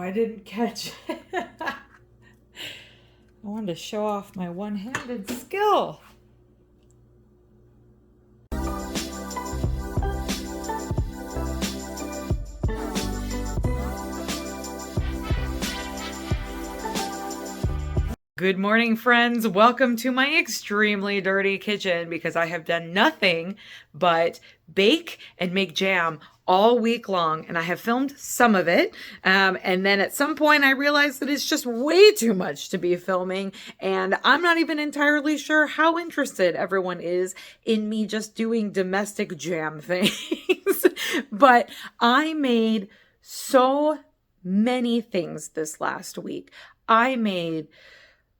I didn't catch it. I wanted to show off my one-handed skill. Good morning, friends. Welcome to my extremely dirty kitchen because I have done nothing but bake and make jam all week long, and I have filmed some of it. And then at some point I realized that it's just way too much to be filming, and I'm not even entirely sure how interested everyone is in me just doing domestic jam things. But I made so many things this last week. I made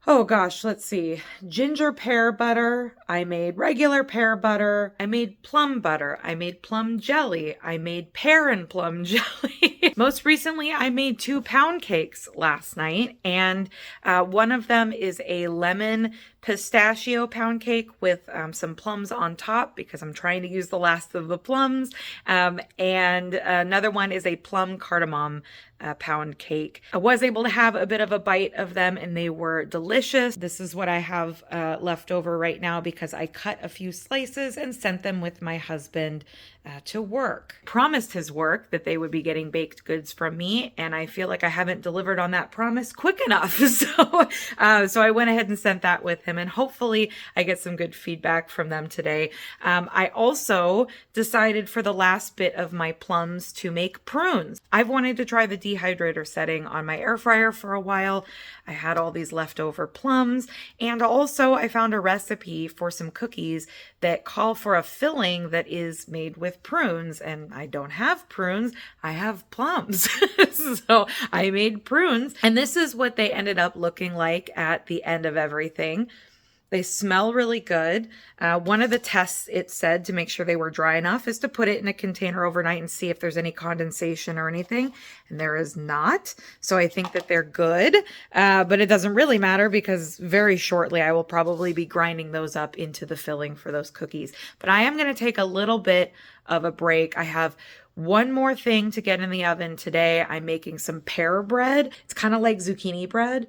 Oh gosh, let's see. Ginger pear butter. I made regular pear butter. I made plum butter. I made plum jelly. I made pear and plum jelly. Most recently, I made 2 pound cakes last night, and one of them is a lemon pistachio pound cake with some plums on top because I'm trying to use the last of the plums. And another one is a plum cardamom pound cake. I was able to have a bit of a bite of them and they were delicious. This is what I have left over right now because I cut a few slices and sent them with my husband to work. Promised his work that they would be getting baked goods from me, and I feel like I haven't delivered on that promise quick enough. So I went ahead and sent that with him, and hopefully I get some good feedback from them today. I also decided for the last bit of my plums to make prunes. I've wanted to try the dehydrator setting on my air fryer for a while. I had all these leftover plums, and also I found a recipe for some cookies that call for a filling that is made with prunes, and I don't have prunes, I have plums. So I made prunes, and this is what they ended up looking like at the end of everything. They smell really good. One of the tests it said to make sure they were dry enough is to put it in a container overnight and see if there's any condensation or anything. And there is not. So I think that they're good. But it doesn't really matter because very shortly I will probably be grinding those up into the filling for those cookies. But I am going to take a little bit of a break. I have one more thing to get in the oven today. I'm making some pear bread. It's kind of like zucchini bread,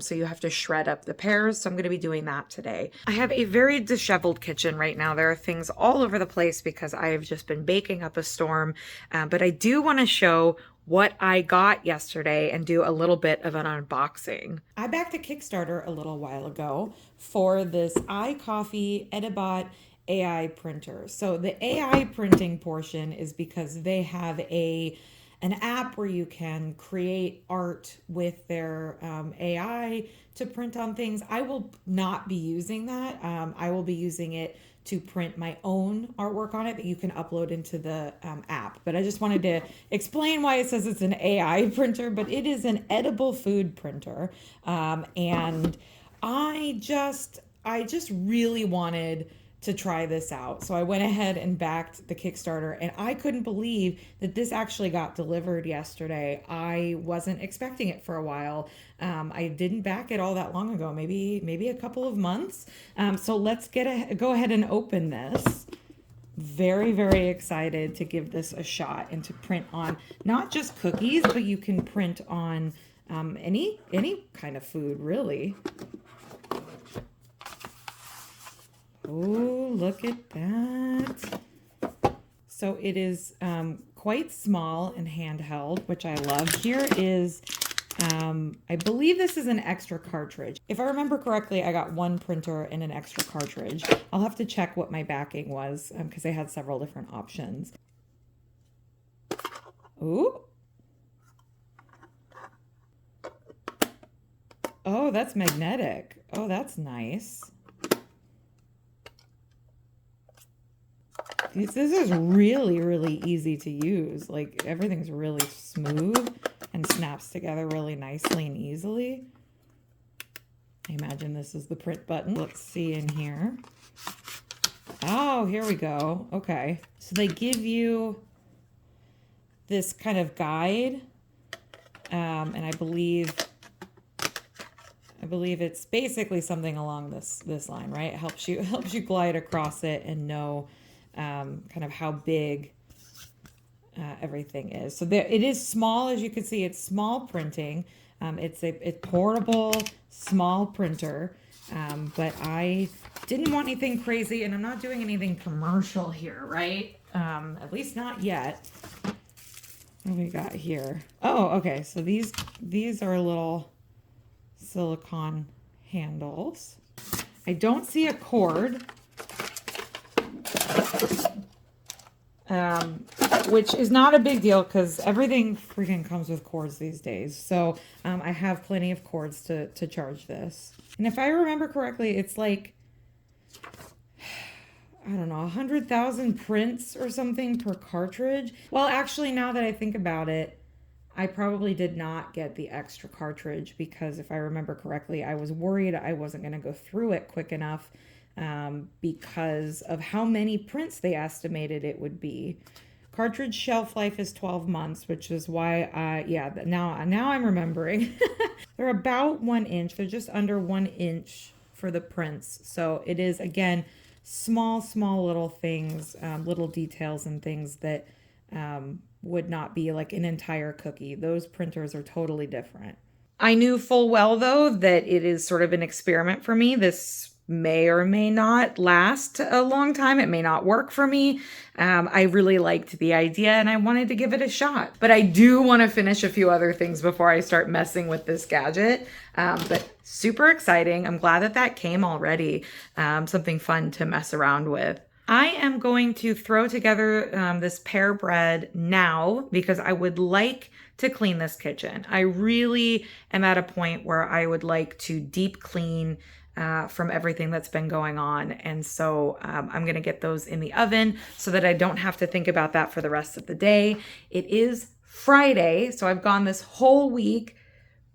so you have to shred up the pears. So I'm going to be doing that today. I have a very disheveled kitchen right now. There are things all over the place because I have just been baking up a storm, but I do want to show what I got yesterday and do a little bit of an unboxing. I backed a Kickstarter a little while ago for this iCoffee Edibot AI printer. So the AI printing portion is because they have an app where you can create art with their AI to print on things. I will not be using that. I will be using it to print my own artwork on it that you can upload into the app. But I just wanted to explain why it says it's an AI printer, but it is an edible food printer. And I just really wanted to try this out. So I went ahead and backed the Kickstarter, and I couldn't believe that this actually got delivered yesterday. I wasn't expecting it for a while. I didn't back it all that long ago, maybe a couple of months. So let's go ahead and open this. Very, very excited to give this a shot and to print on not just cookies, but you can print on any kind of food, really. Oh, look at that. So it is quite small and handheld, which I love. Here is, I believe this is an extra cartridge. If I remember correctly, I got one printer and an extra cartridge. I'll have to check what my backing was because they had several different options. Ooh. Oh, that's magnetic. Oh, that's nice. This is really, really easy to use. Like, everything's really smooth and snaps together really nicely and easily. I imagine this is the print button. Let's see in here. Oh, here we go. Okay. So they give you this kind of guide. And I believe it's basically something along this line, right? It helps you glide across it and know kind of how big everything is. So there, it is small, as you can see, it's small printing. It's a portable, small printer. But I didn't want anything crazy, and I'm not doing anything commercial here, right? At least not yet. What do we got here? Oh, okay. So these are little silicone handles. I don't see a cord, which is not a big deal because everything freaking comes with cords these days. So I have plenty of cords to charge this. And if I remember correctly, it's like, I don't know, 100,000 prints or something per cartridge. Well, actually, now that I think about it, I probably did not get the extra cartridge because if I remember correctly, I was worried I wasn't going to go through it quick enough because of how many prints they estimated it would be. Cartridge shelf life is 12 months, which is why, now I'm remembering. They're about 1 inch. They're just under 1 inch for the prints. So it is, again, small little things, little details and things that would not be like an entire cookie. Those printers are totally different. I knew full well, though, that it is sort of an experiment for me. This may or may not last a long time. It may not work for me. I really liked the idea and I wanted to give it a shot. But I do want to finish a few other things before I start messing with this gadget. But super exciting. I'm glad that that came already. Something fun to mess around with. I am going to throw together this pear bread now because I would like to clean this kitchen. I really am at a point where I would like to deep clean from everything that's been going on. And so I'm going to get those in the oven so that I don't have to think about that for the rest of the day. It is Friday, so I've gone this whole week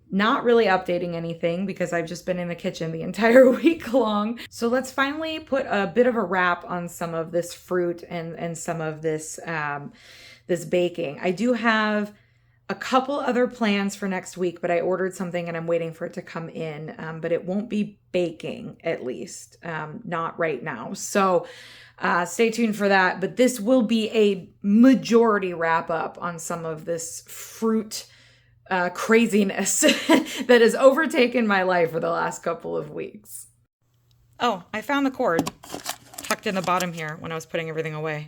not really updating anything because I've just been in the kitchen the entire week long. So let's finally put a bit of a wrap on some of this fruit and some of this this baking. I do have a couple other plans for next week, but I ordered something and I'm waiting for it to come in. But it won't be baking, at least, not right now. So stay tuned for that. But this will be a majority wrap up on some of this fruit craziness that has overtaken my life for the last couple of weeks. Oh, I found the cord tucked in the bottom here when I was putting everything away.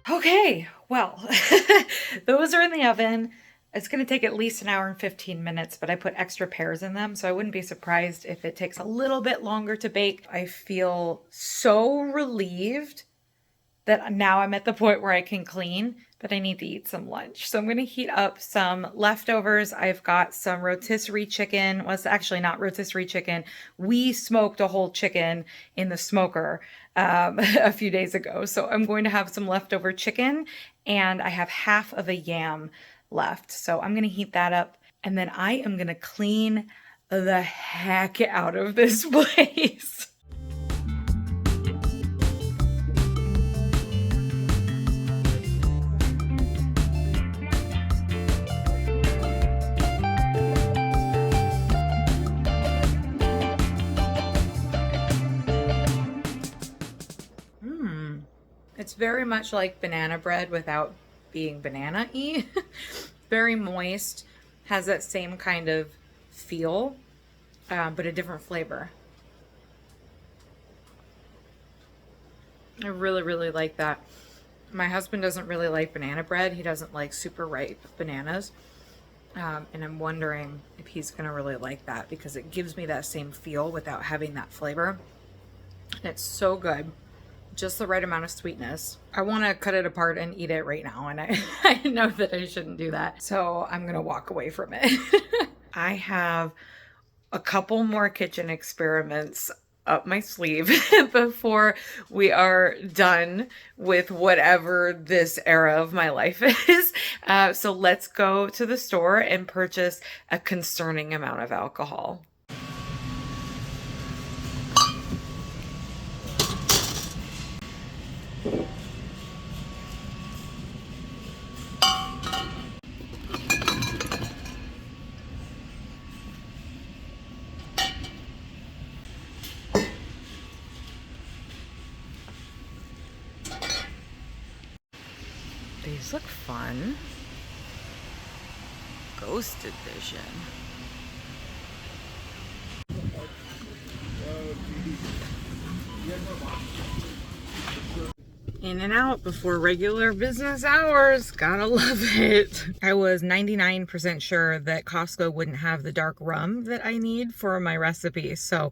Okay, well, those are in the oven. It's going to take at least an hour and 15 minutes, but I put extra pears in them, so I wouldn't be surprised if it takes a little bit longer to bake. I feel so relieved that now I'm at the point where I can clean, but I need to eat some lunch. So I'm going to heat up some leftovers. I've got some rotisserie chicken. Well, it's actually not rotisserie chicken. We smoked a whole chicken in the smoker a few days ago. So I'm going to have some leftover chicken and I have half of a yam left. So I'm going to heat that up and then I am going to clean the heck out of this place. It's very much like banana bread without being banana-y. Very moist, has that same kind of feel, but a different flavor. I really like that. My husband doesn't really like banana bread. He doesn't like super ripe bananas. And I'm wondering if he's gonna really like that because it gives me that same feel without having that flavor. And it's so good. Just the right amount of sweetness. I want to cut it apart and eat it right now, and I know that I shouldn't do that. So I'm gonna walk away from it. I have a couple more kitchen experiments up my sleeve before we are done with whatever this era of my life is. So let's go to the store and purchase a concerning amount of alcohol. These look fun. Ghost edition. In and out before regular business hours. Gotta love it. I was 99% sure that Costco wouldn't have the dark rum that I need for my recipe. So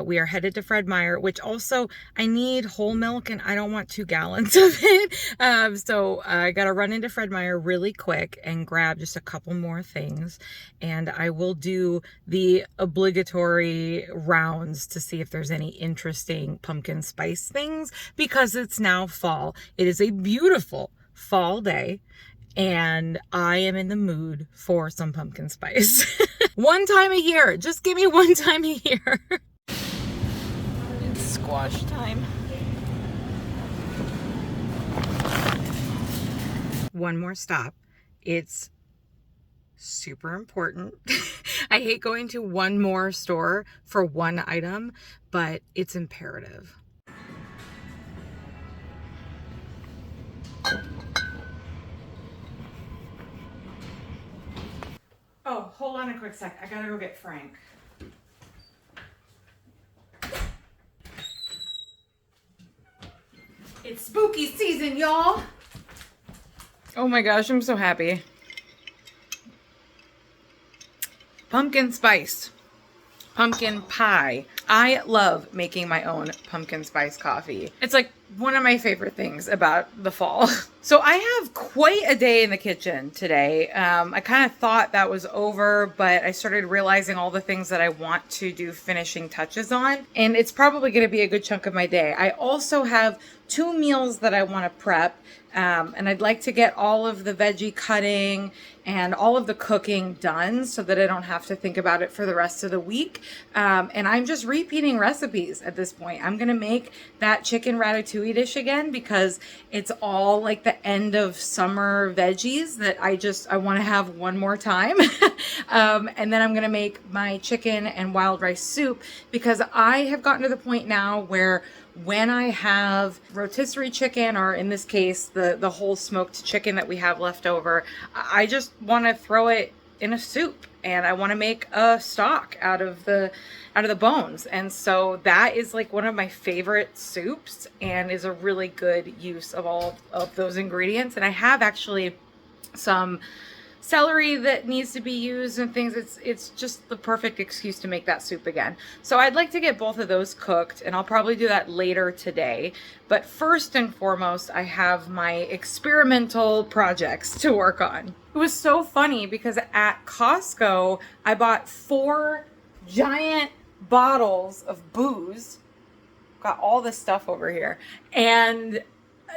we are headed to Fred Meyer, which also I need whole milk and I don't want 2 gallons of it. So I gotta run into Fred Meyer really quick and grab just a couple more things. And I will do the obligatory rounds to see if there's any interesting pumpkin spice things because it's now fall. It is a beautiful fall day and I am in the mood for some pumpkin spice. One time a year. Just give me one time a year. It's squash time. One more stop. It's super important. I hate going to one more store for one item, but it's imperative. Oh, hold on a quick sec. I gotta go get Frank. It's spooky season, y'all. Oh my gosh, I'm so happy. Pumpkin spice. Pumpkin pie. I love making my own pumpkin spice coffee. It's like one of my favorite things about the fall. So I have quite a day in the kitchen today. I kind of thought that was over, but I started realizing all the things that I want to do finishing touches on, and it's probably going to be a good chunk of my day. I also have 2 meals that I want to prep, and I'd like to get all of the veggie cutting and all of the cooking done so that I don't have to think about it for the rest of the week. And I'm just repeating recipes at this point. I'm going to make that chicken ratatouille dish again because it's all like the end of summer veggies that I want to have one more time. And then I'm going to make my chicken and wild rice soup because I have gotten to the point now where when I have rotisserie chicken, or in this case, the whole smoked chicken that we have left over, I just want to throw it in a soup and I want to make a stock out of the bones. And so that is like one of my favorite soups and is a really good use of all of those ingredients. And I have actually some celery that needs to be used and things. It's just the perfect excuse to make that soup again. So I'd like to get both of those cooked, and I'll probably do that later today. But first and foremost, I have my experimental projects to work on. It was so funny because at Costco, I bought 4 giant bottles of booze. Got all this stuff over here. And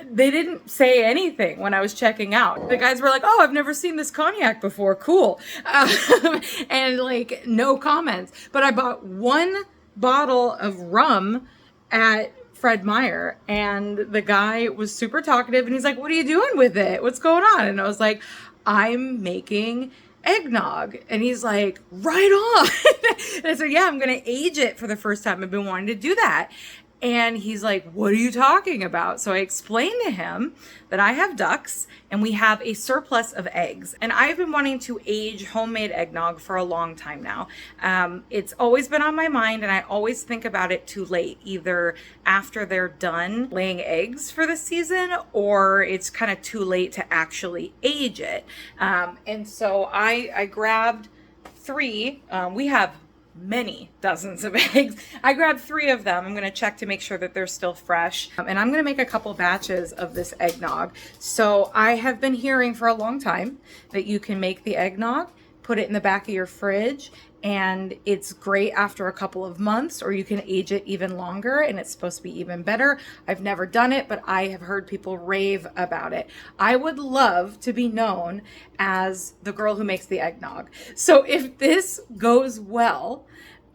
they didn't say anything when I was checking out. The guys were like, oh, I've never seen this cognac before. Cool. And like no comments. But I bought 1 bottle of rum at Fred Meyer and the guy was super talkative and he's like, what are you doing with it? What's going on? And I was like, I'm making eggnog. And he's like, right on. And I said, yeah, I'm going to age it for the first time. I've been wanting to do that. And he's like, what are you talking about? So I explained to him that I have ducks and we have a surplus of eggs. And I've been wanting to age homemade eggnog for a long time now. It's always been on my mind, and I always think about it too late, either after they're done laying eggs for the season, or it's kind of too late to actually age it. And so I grabbed 3. We have many dozens of eggs. I grabbed 3 of them. I'm going to check to make sure that they're still fresh. And I'm going to make a couple batches of this eggnog. So I have been hearing for a long time that you can make the eggnog, put it in the back of your fridge, and it's great after a couple of months, or you can age it even longer and it's supposed to be even better. I've never done it, but I have heard people rave about it. I would love to be known as the girl who makes the eggnog. So if this goes well,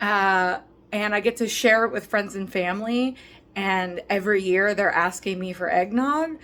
and I get to share it with friends and family, and every year they're asking me for eggnog,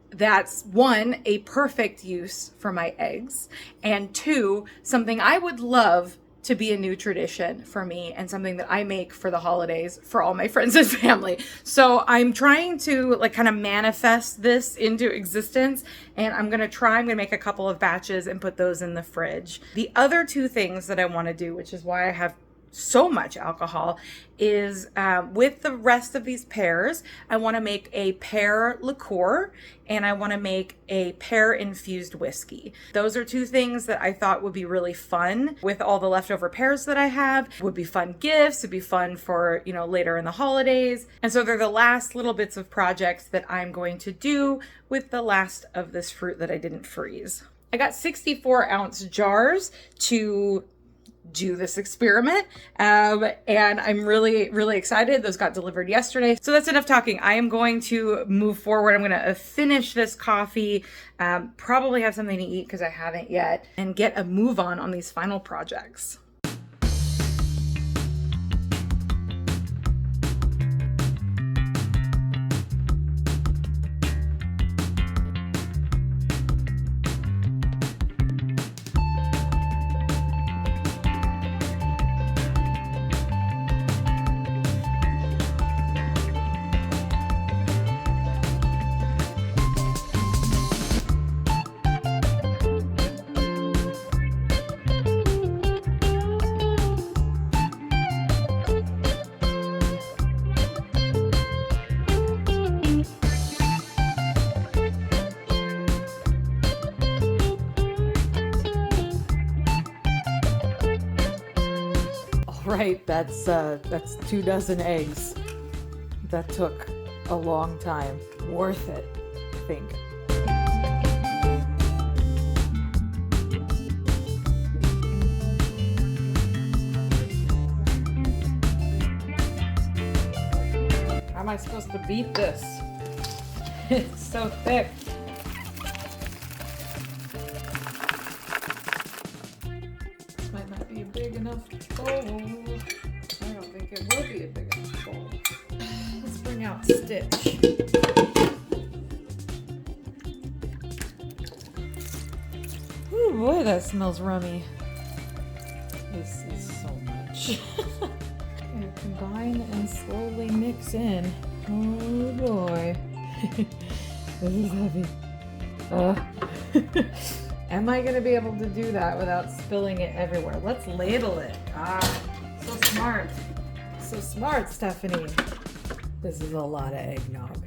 that's 1, a perfect use for my eggs, and 2, something I would love to be a new tradition for me, and something that I make for the holidays for all my friends and family. So I'm trying to like kind of manifest this into existence, and I'm gonna make a couple of batches and put those in the fridge. The other 2 things that I want to do, which is why I have so much alcohol, is with the rest of these pears, I want to make a pear liqueur, and I want to make a pear infused whiskey. Those are 2 things that I thought would be really fun with all the leftover pears that I have. Would be fun gifts. It'd be fun for, later in the holidays. And so they're the last little bits of projects that I'm going to do with the last of this fruit that I didn't freeze. I got 64-ounce jars to do this experiment, and I'm really, really excited. Those got delivered yesterday. So that's enough talking. I am going to move forward. I'm going to finish this coffee, probably have something to eat because I haven't yet, and get a move on these final projects. Right, that's 2 dozen eggs. That took a long time. Worth it, I think. How am I supposed to beat this? It's so thick. Might not be a big enough bowl. I don't think it will be a big enough bowl. Let's bring out Stitch. Ooh, boy, that smells rummy. This is so much. Gonna combine and slowly mix in. Oh boy. This is heavy. Am I going to be able to do that without spilling it everywhere? Let's ladle it. So smart. So smart, Stephanie. This is a lot of eggnog.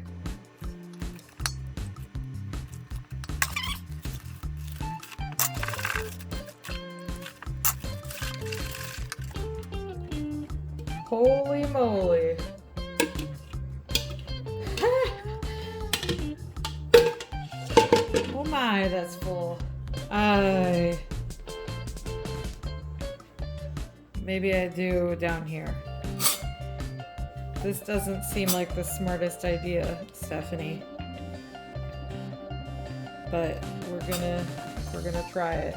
Holy moly. Oh my, that's full. Maybe I do down here. This doesn't seem like the smartest idea, Stephanie. But we're gonna try it.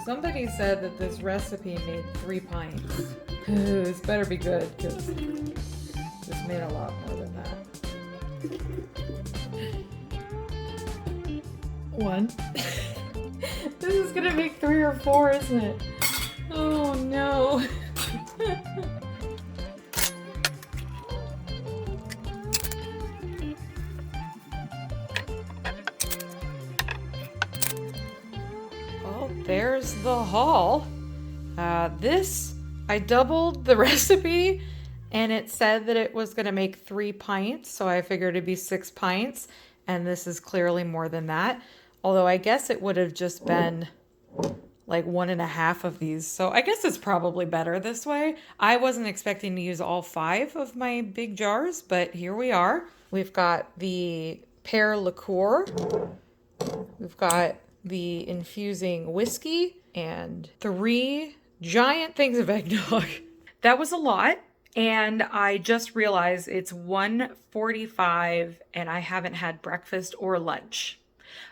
Somebody said that this recipe made 3 pints. This better be good, because this made a lot more than that. 1. This is gonna make 3 or 4, isn't it? Oh no. Well, there's the haul. I doubled the recipe and it said that it was going to make 3 pints. So I figured it'd be 6 pints. And this is clearly more than that. Although I guess it would have just been like 1.5 of these. So I guess it's probably better this way. I wasn't expecting to use all 5 of my big jars, but here we are. We've got the pear liqueur. We've got the infusing whiskey and 3 giant things of eggnog. That was a lot. And I just realized it's 1:45 and I haven't had breakfast or lunch.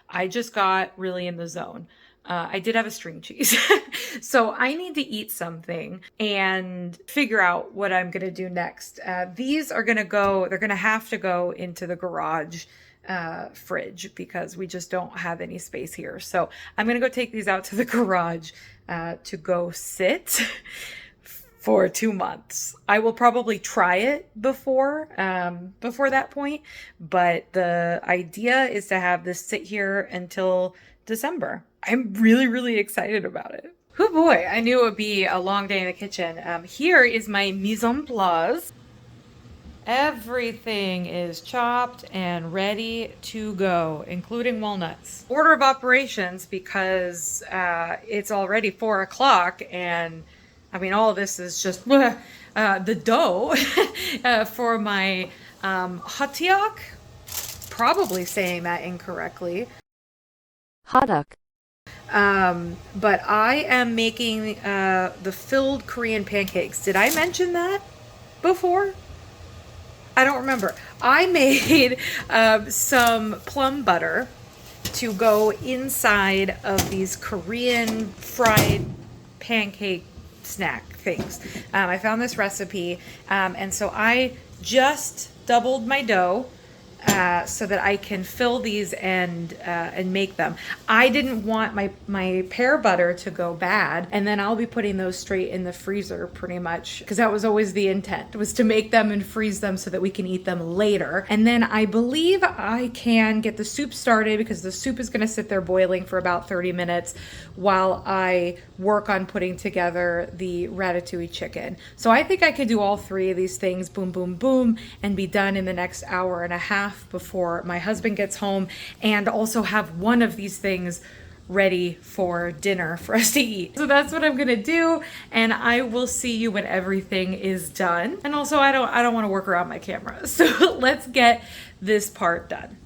I just got really in the zone. I did have a string cheese. So I need to eat something and figure out what I'm going to do next. These are going to go, they're going to have to go into the garage fridge because we just don't have any space here. So I'm going to go take these out to the garage to go sit for 2 months. I will probably try it before that point, but the idea is to have this sit here until December. I'm really, really excited about it. Oh boy, I knew it would be a long day in the kitchen. Here is my mise en place. Everything is chopped and ready to go, including walnuts. Order of operations because it's already 4 o'clock and I mean, all of this is just the dough for my hatiak. Probably saying that incorrectly. Hadak. But I am making the filled Korean pancakes. Did I mention that before? I don't remember. I made some plum butter to go inside of these Korean fried pancake snack things. I found this recipe, and so I just doubled my dough so that I can fill these and make them. I didn't want my pear butter to go bad, and then I'll be putting those straight in the freezer pretty much because that was always the intent, was to make them and freeze them so that we can eat them later. And then I believe I can get the soup started because the soup is going to sit there boiling for about 30 minutes while I work on putting together the ratatouille chicken. So I think I could do all 3 of these things, boom, boom, boom, and be done in the next hour and a half before my husband gets home, and also have one of these things ready for dinner for us to eat. So that's what I'm gonna do, and I will see you when everything is done. And also I don't want to work around my camera. So let's get this part done.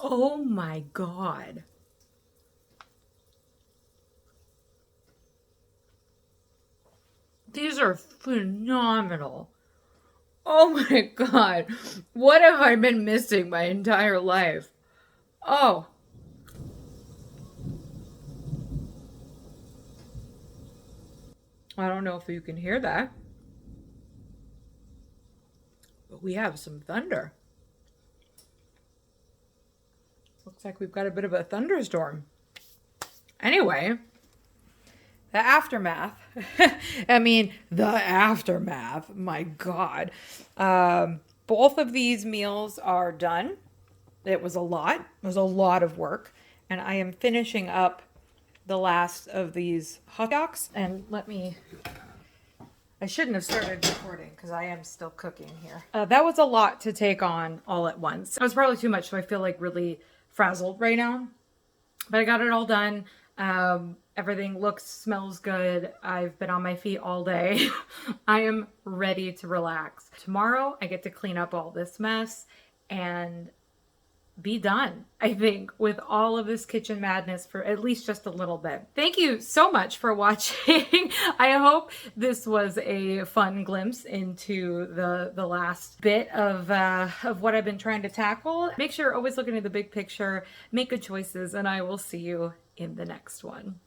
Oh my God. These are phenomenal. Oh my God. What have I been missing my entire life? Oh. I don't know if you can hear that, but we have some thunder. Looks like we've got a bit of a thunderstorm. Anyway, the aftermath. I mean, the aftermath. My God. Both of these meals are done. It was a lot. It was a lot of work. And I am finishing up the last of these hot dogs. And I shouldn't have started recording because I am still cooking here. That was a lot to take on all at once. It was probably too much, so I feel like really frazzled right now. But I got it all done. Everything looks, smells good. I've been on my feet all day. I am ready to relax. Tomorrow, I get to clean up all this mess and be done, I think, with all of this kitchen madness for at least just a little bit. Thank you so much for watching. I hope this was a fun glimpse into the last bit of what I've been trying to tackle. Make sure you're always looking at the big picture, make good choices, and I will see you in the next one.